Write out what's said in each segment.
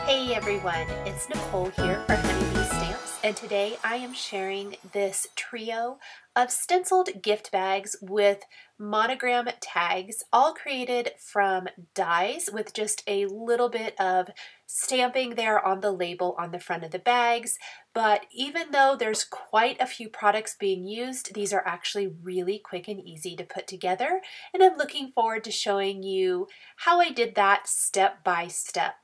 Hey everyone, it's Nicole here for Honeybee Stamps, and today I am sharing this trio of stenciled gift bags with monogram tags, all created from dies with just a little bit of stamping there on the label on the front of the bags. But even though there's quite a few products being used, these are actually really quick and easy to put together, and I'm looking forward to showing you how I did that step by step.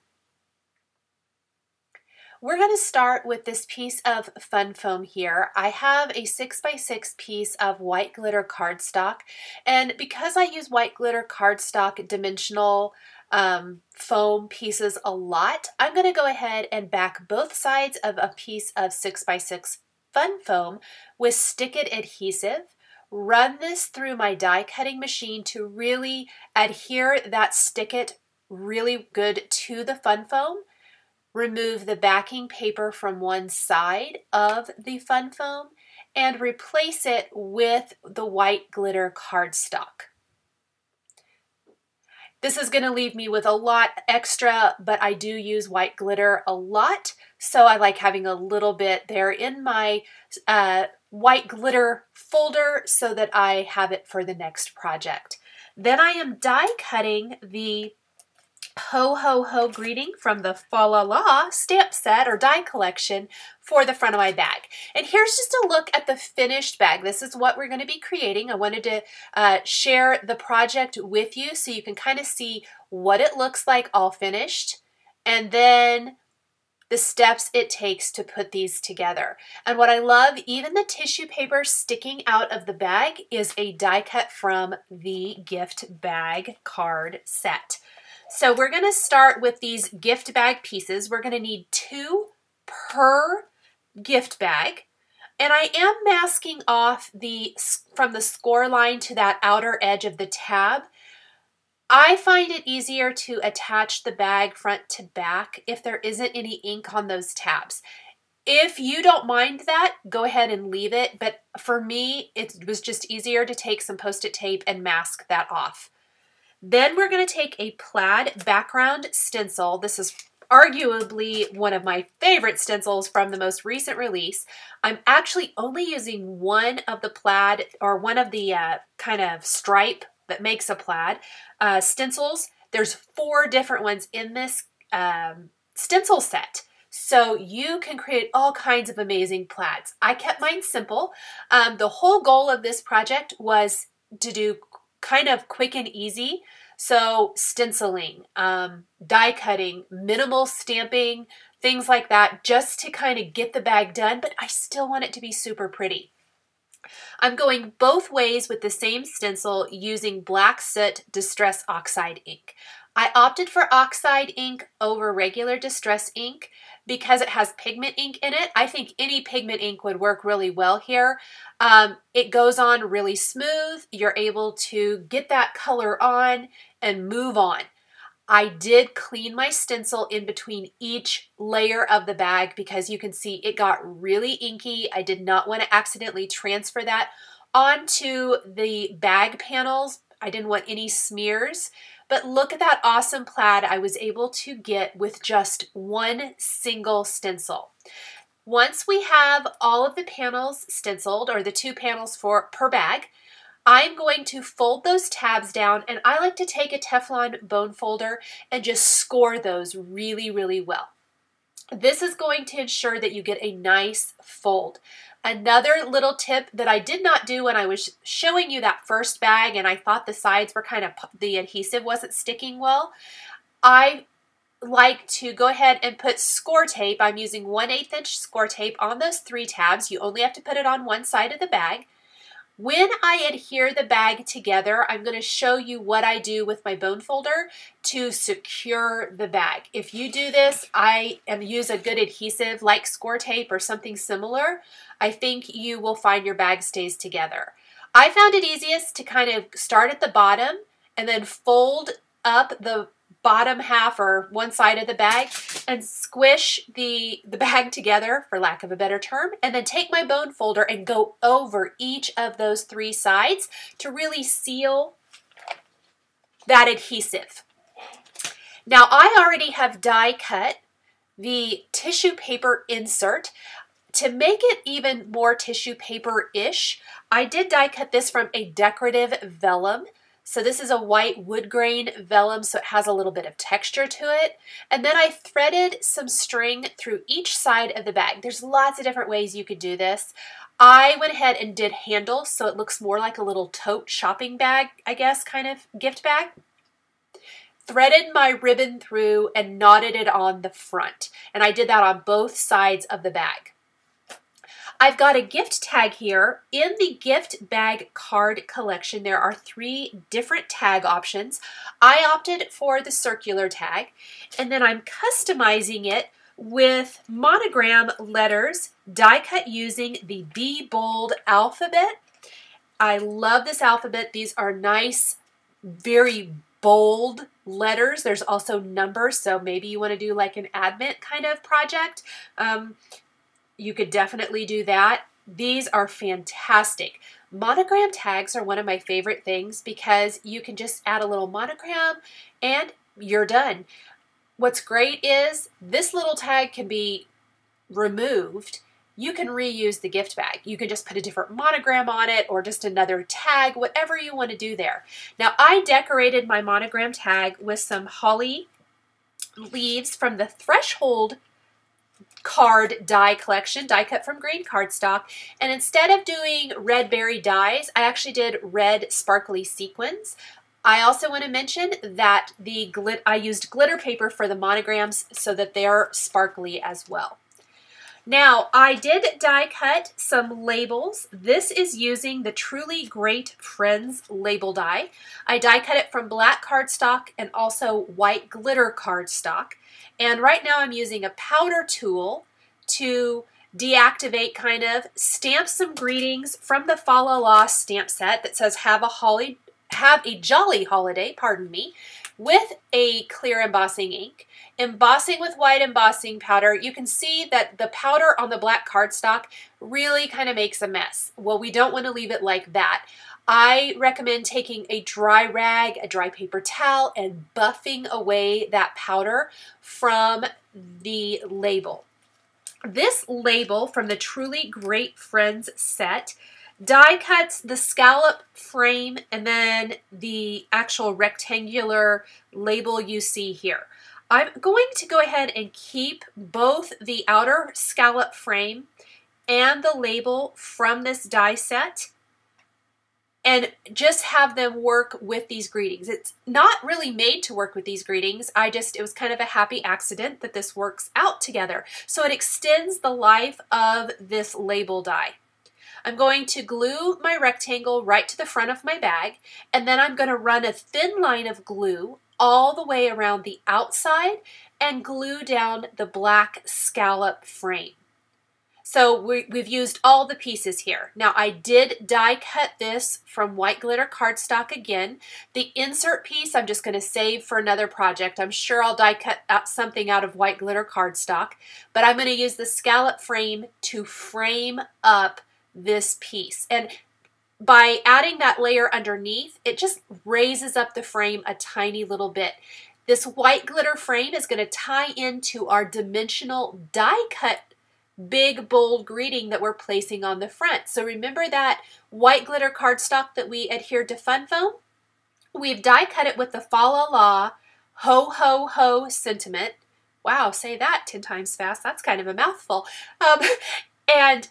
We're going to start with this piece of fun foam here. I have a 6x6 piece of white glitter cardstock, and because I use white glitter cardstock dimensional foam pieces a lot, I'm going to go ahead and back both sides of a piece of 6x6 fun foam with Stick It adhesive. Run this through my die cutting machine to really adhere that Stick It really good to the fun foam. Remove the backing paper from one side of the fun foam and replace it with the white glitter cardstock. This is going to leave me with a lot extra, but I do use white glitter a lot, so I like having a little bit there in my white glitter folder so that I have it for the next project. Then I am die cutting the Ho Ho Ho greeting from the Fa La La stamp set or die collection for the front of my bag. And here's just a look at the finished bag. This is what we're going to be creating. I wanted to share the project with you so you can kind of see what it looks like all finished, and then the steps it takes to put these together. And what I love, even the tissue paper sticking out of the bag is a die cut from the gift bag card set. So we're going to start with these gift bag pieces. We're going to need 2 per gift bag. And I am masking off from the score line to that outer edge of the tab. I find it easier to attach the bag front to back if there isn't any ink on those tabs. If you don't mind that, go ahead and leave it. But for me, it was just easier to take some Post-it tape and mask that off. Then we're going to take a plaid background stencil. This is arguably one of my favorite stencils from the most recent release. I'm actually only using one of the plaid, or one of the kind of stripe that makes a plaid stencils. There's 4 different ones in this stencil set, so you can create all kinds of amazing plaids. I kept mine simple. The whole goal of this project was to do kind of quick and easy. So stenciling, die cutting, minimal stamping, things like that, just to kind of get the bag done, but I still want it to be super pretty. I'm going both ways with the same stencil using Black Soot Distress Oxide ink. I opted for Oxide ink over regular Distress ink because it has pigment ink in it. I think any pigment ink would work really well here. It goes on really smooth. You're able to get that color on and move on. I did clean my stencil in between each layer of the bag because you can see it got really inky. I did not want to accidentally transfer that onto the bag panels. I didn't want any smears. But look at that awesome plaid I was able to get with just one single stencil. Once we have all of the panels stenciled, or the 2 panels per bag, I'm going to fold those tabs down, and I like to take a Teflon bone folder and just score those really, really well. This is going to ensure that you get a nice fold. Another little tip that I did not do when I was showing you that first bag and I thought the sides were kind of, the adhesive wasn't sticking well, I like to go ahead and put Scor-Tape. I'm using 1/8 inch Scor-Tape on those 3 tabs. You only have to put it on one side of the bag. When I adhere the bag together, I'm going to show you what I do with my bone folder to secure the bag. If you do this, use a good adhesive like Scor-Tape or something similar, I think you will find your bag stays together. I found it easiest to kind of start at the bottom and then fold up the bottom half or one side of the bag and squish the bag together, for lack of a better term, and then take my bone folder and go over each of those 3 sides to really seal that adhesive. Now I already have die cut the tissue paper insert. To make it even more tissue paper-ish, I did die cut this from a decorative vellum. So this is a white wood grain vellum, so it has a little bit of texture to it. And then I threaded some string through each side of the bag. There's lots of different ways you could do this. I went ahead and did handles, so it looks more like a little tote shopping bag, I guess, kind of gift bag. Threaded my ribbon through and knotted it on the front. And I did that on both sides of the bag. I've got a gift tag here. In the gift bag card collection, there are 3 different tag options. I opted for the circular tag, and then I'm customizing it with monogram letters die cut using the Be Bold alphabet. I love this alphabet. These are nice, very bold letters. There's also numbers, so maybe you want to do like an advent kind of project. You could definitely do that. These are fantastic. Monogram tags are one of my favorite things because you can just add a little monogram and you're done. What's great is this little tag can be removed. You can reuse the gift bag. You can just put a different monogram on it or just another tag, whatever you want to do there. Now I decorated my monogram tag with some holly leaves from the Threshold card die collection, die cut from green cardstock, and instead of doing red berry dies, I actually did red sparkly sequins. I also want to mention that I used glitter paper for the monograms so that they're sparkly as well. Now, I did die cut some labels. This is using the Truly Great Friends label die. I die cut it from black cardstock and also white glitter cardstock. And right now I'm using a powder tool to deactivate, kind of stamp some greetings from the Fa La La stamp set that says have a jolly holiday, pardon me, with a clear embossing ink. Embossing with white embossing powder. You can see that the powder on the black cardstock really kind of makes a mess. Well, we don't want to leave it like that. I recommend taking a dry rag, a dry paper towel, and buffing away that powder from the label. This label from the Truly Great Friends set die cuts the scallop frame and then the actual rectangular label you see here. I'm going to go ahead and keep both the outer scallop frame and the label from this die set and just have them work with these greetings. It's not really made to work with these greetings. It was kind of a happy accident that this works out together. So it extends the life of this label die. I'm going to glue my rectangle right to the front of my bag, and then I'm going to run a thin line of glue all the way around the outside and glue down the black scallop frame. So we've used all the pieces here. Now I did die cut this from white glitter cardstock again. The insert piece I'm just going to save for another project. I'm sure I'll die cut something out of white glitter cardstock, but I'm going to use the scallop frame to frame up this piece. And by adding that layer underneath, it just raises up the frame a tiny little bit. This white glitter frame is going to tie into our dimensional die cut big bold greeting that we're placing on the front. So remember that white glitter cardstock that we adhered to Fun Foam? We've die cut it with the Fa La La Ho Ho Ho sentiment. Wow, say that 10 times fast. That's kind of a mouthful. And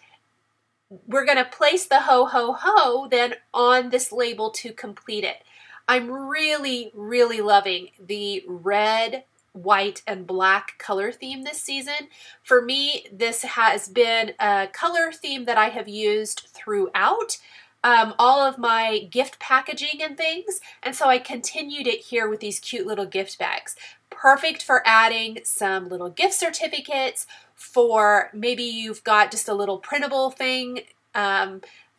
we're going to place the Ho Ho Ho then on this label to complete it. I'm really, really loving the red, white, and black color theme this season. For me, this has been a color theme that I have used throughout all of my gift packaging and things, and so I continued it here with these cute little gift bags. Perfect for adding some little gift certificates, for maybe you've got just a little printable thing,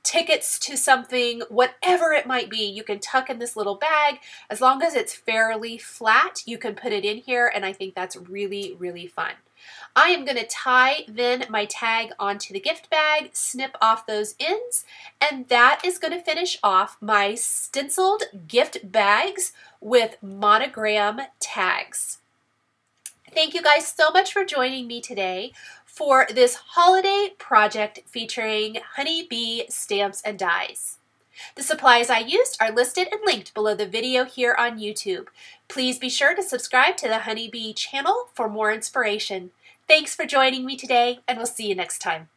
tickets to something, whatever it might be, you can tuck in this little bag. As long as it's fairly flat, you can put it in here, and I think that's really, really fun. I am going to tie then my tag onto the gift bag, snip off those ends, and that is going to finish off my stenciled gift bags with monogram tags. Thank you guys so much for joining me today for this holiday project featuring honeybee stamps and dies. The supplies I used are listed and linked below the video here on YouTube. Please be sure to subscribe to the Honeybee channel for more inspiration. Thanks for joining me today, and we'll see you next time.